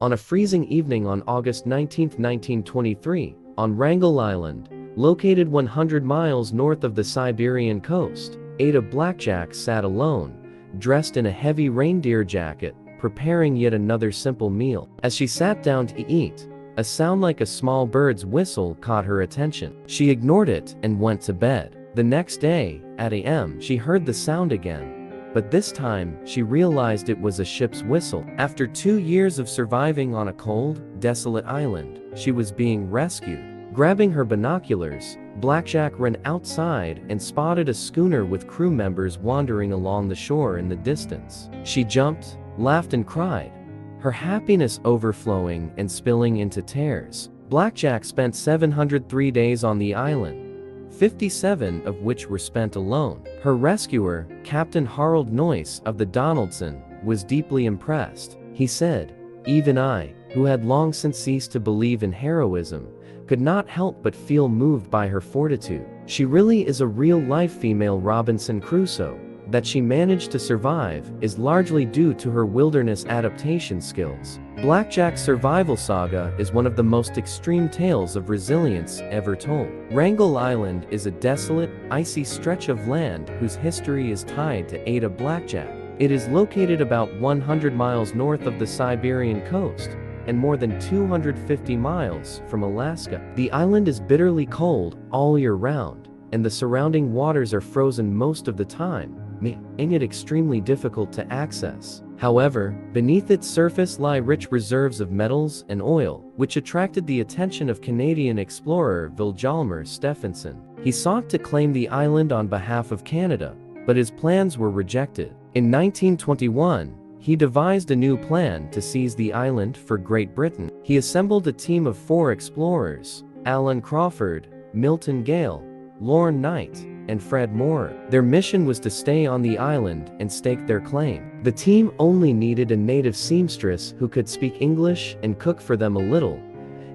On a freezing evening on August 19, 1923, on Wrangel Island, located 100 miles north of the Siberian coast, Ada Blackjack sat alone, dressed in a heavy reindeer jacket, preparing yet another simple meal. As she sat down to eat, a sound like a small bird's whistle caught her attention. She ignored it and went to bed. The next day, at a.m., she heard the sound again, but this time, she realized it was a ship's whistle. After 2 years of surviving on a cold, desolate island, she was being rescued. Grabbing her binoculars, Blackjack ran outside and spotted a schooner with crew members wandering along the shore in the distance. She jumped, laughed and cried, her happiness overflowing and spilling into tears. Blackjack spent 703 days on the island, 57 of which were spent alone. Her rescuer, Captain Harold Noyce of the Donaldson, was deeply impressed. He said, "Even I, who had long since ceased to believe in heroism, could not help but feel moved by her fortitude. She really is a real-life female Robinson Crusoe. That she managed to survive is largely due to her wilderness adaptation skills." Blackjack's survival saga is one of the most extreme tales of resilience ever told. Wrangel Island is a desolate, icy stretch of land whose history is tied to Ada Blackjack. It is located about 100 miles north of the Siberian coast and more than 250 miles from Alaska. The island is bitterly cold all year round, and the surrounding waters are frozen most of the time, making it extremely difficult to access. However, beneath its surface lie rich reserves of metals and oil, which attracted the attention of Canadian explorer Vilhjalmur Stephenson. He sought to claim the island on behalf of Canada, but his plans were rejected. In 1921, he devised a new plan to seize the island for Great Britain. He assembled a team of 4 explorers: Alan Crawford, Milton Gale, Lorne Knight, and Fred Moorer. Their mission was to stay on the island and stake their claim. The team only needed a native seamstress who could speak English and cook for them a little,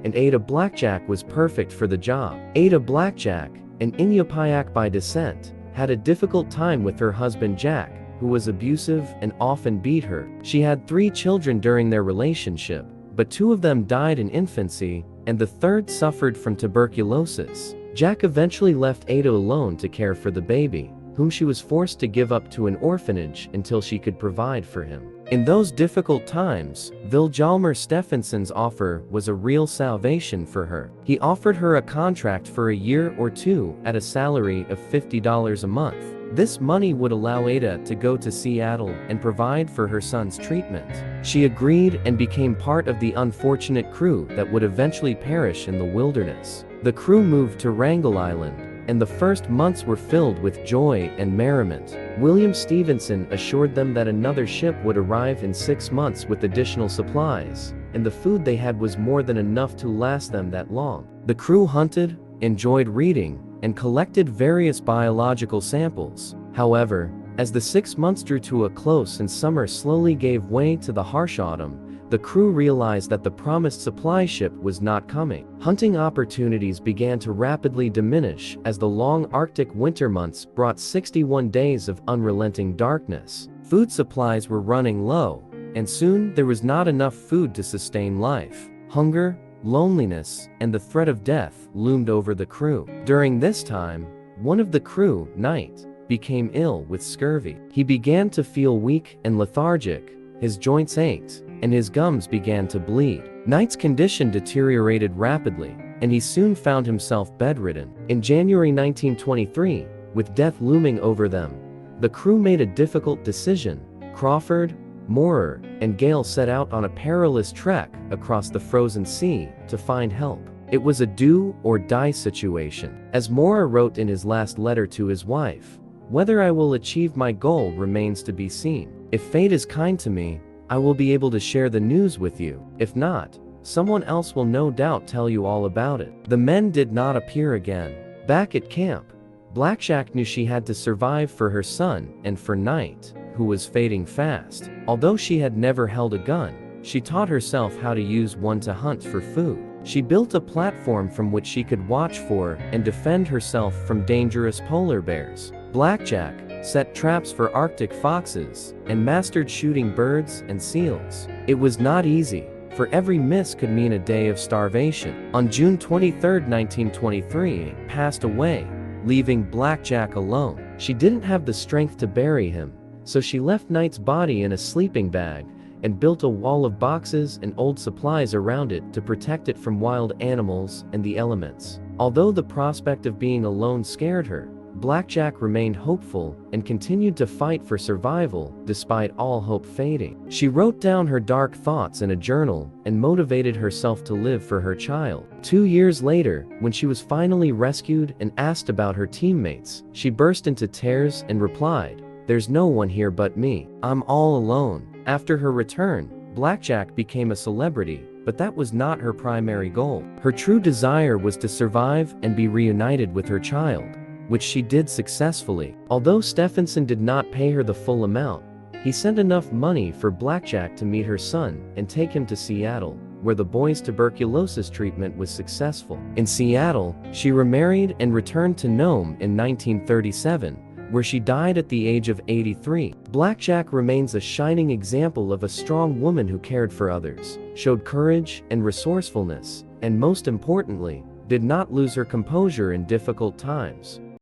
and Ada Blackjack was perfect for the job. Ada Blackjack, an Inupiaq by descent, had a difficult time with her husband Jack, who was abusive and often beat her. She had 3 children during their relationship, but 2 of them died in infancy, and the third suffered from tuberculosis. Jack eventually left Ada alone to care for the baby, whom she was forced to give up to an orphanage until she could provide for him. In those difficult times, Vilhjalmur Stephenson's offer was a real salvation for her. He offered her a contract for a year or 2 at a salary of $50 a month. This money would allow Ada to go to Seattle and provide for her son's treatment. She agreed and became part of the unfortunate crew that would eventually perish in the wilderness. The crew moved to Wrangel Island, and the first months were filled with joy and merriment. William Stevenson assured them that another ship would arrive in 6 months with additional supplies, and the food they had was more than enough to last them that long. The crew hunted, enjoyed reading, and collected various biological samples. However, as the 6 months drew to a close and summer slowly gave way to the harsh autumn, the crew realized that the promised supply ship was not coming. Hunting opportunities began to rapidly diminish as the long Arctic winter months brought 61 days of unrelenting darkness. Food supplies were running low, and soon there was not enough food to sustain life. Hunger, loneliness, and the threat of death loomed over the crew. During this time, one of the crew, Knight, became ill with scurvy. He began to feel weak and lethargic, his joints ached, and his gums began to bleed. Knight's condition deteriorated rapidly, and he soon found himself bedridden. In January 1923, with death looming over them, the crew made a difficult decision. Crawford, Moorer, and Gale set out on a perilous trek across the frozen sea to find help. It was a do-or-die situation. As Moorer wrote in his last letter to his wife, "Whether I will achieve my goal remains to be seen. If fate is kind to me, I will be able to share the news with you. If not, someone else will no doubt tell you all about it." The men did not appear again. Back at camp, Blackjack knew she had to survive for her son and for Knight, who was fading fast. Although she had never held a gun, she taught herself how to use one to hunt for food. She built a platform from which she could watch for and defend herself from dangerous polar bears. Blackjack set traps for Arctic foxes and mastered shooting birds and seals. It was not easy, for every miss could mean a day of starvation. On June 23, 1923, passed away, leaving Blackjack alone. She didn't have the strength to bury him, so she left Knight's body in a sleeping bag and built a wall of boxes and old supplies around it to protect it from wild animals and the elements. Although the prospect of being alone scared her, Blackjack remained hopeful and continued to fight for survival despite all hope fading. She wrote down her dark thoughts in a journal and motivated herself to live for her child. 2 years later, when she was finally rescued and asked about her teammates, she burst into tears and replied, "There's no one here but me. I'm all alone." After her return, Blackjack became a celebrity, but that was not her primary goal. Her true desire was to survive and be reunited with her child, which she did successfully. Although Stephenson did not pay her the full amount, he sent enough money for Blackjack to meet her son and take him to Seattle, where the boy's tuberculosis treatment was successful. In Seattle, she remarried and returned to Nome in 1937, where she died at the age of 83. Blackjack remains a shining example of a strong woman who cared for others, showed courage and resourcefulness, and most importantly, did not lose her composure in difficult times.